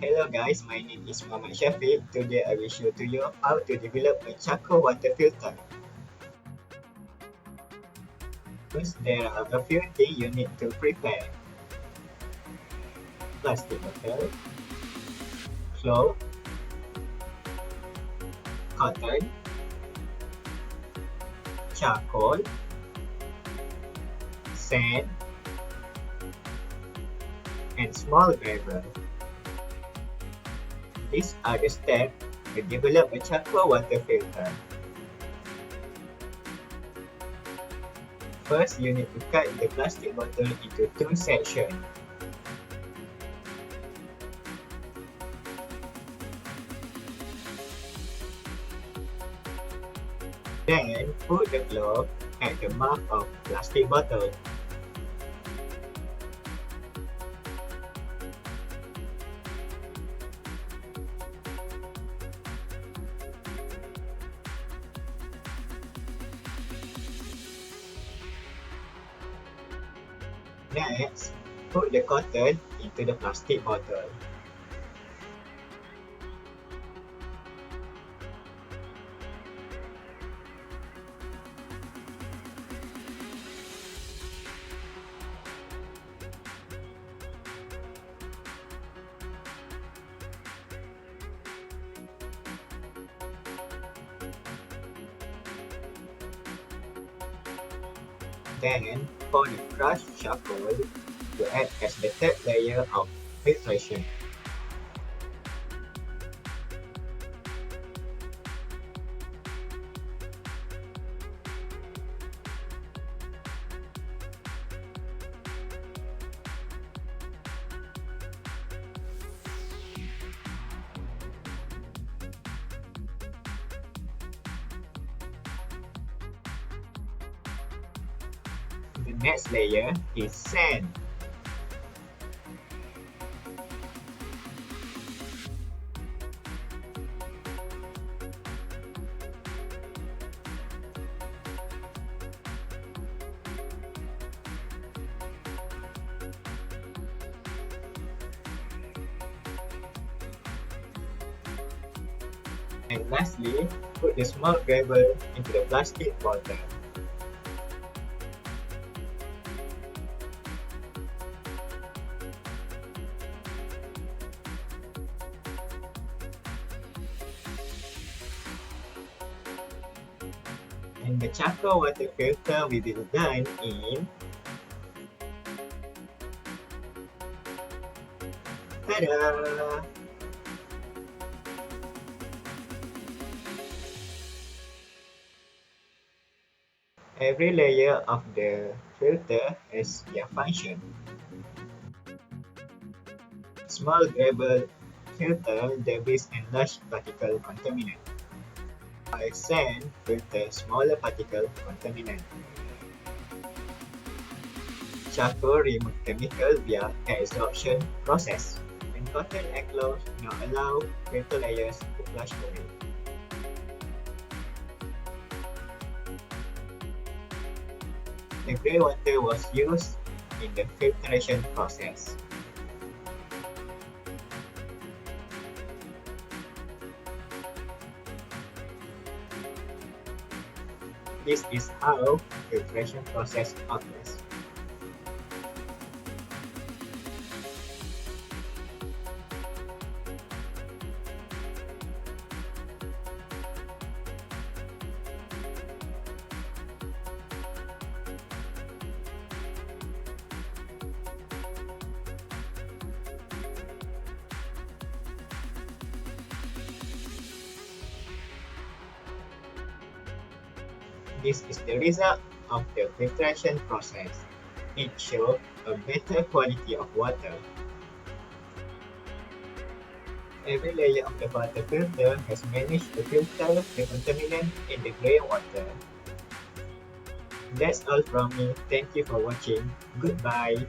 Hello guys, my name is Mohamad Shafiq. Today I will show to you how to develop a charcoal water filter. First, there are a few things you need to prepare. Plastic bottle, cloth, cotton, charcoal, sand, and small gravel. These are the steps to develop a charcoal water filter. First, you need to cut the plastic bottle into two sections. Then, put the glove at the mouth of plastic bottle. Next, put the cotton into the plastic bottle. Then, pour the crushed charcoal to act as the third layer of filtration. The next layer is sand. And lastly, put the small gravel into the plastic bottle. And the charcoal water filter will be done in ta-da! Every layer of the filter has their function. Small gravel filter debris and large particle contaminant. While sand filter smaller particle contaminant. Charcoal remove chemical via adsorption process. When cotton and cloth not allow filter layers to flush away. The grey water was used in the filtration process. This is how filtration process occurs. This is the result of the filtration process. It shows a better quality of water. Every layer of the water filter has managed to filter the contaminant in the grey water. That's all from me. Thank you for watching. Goodbye.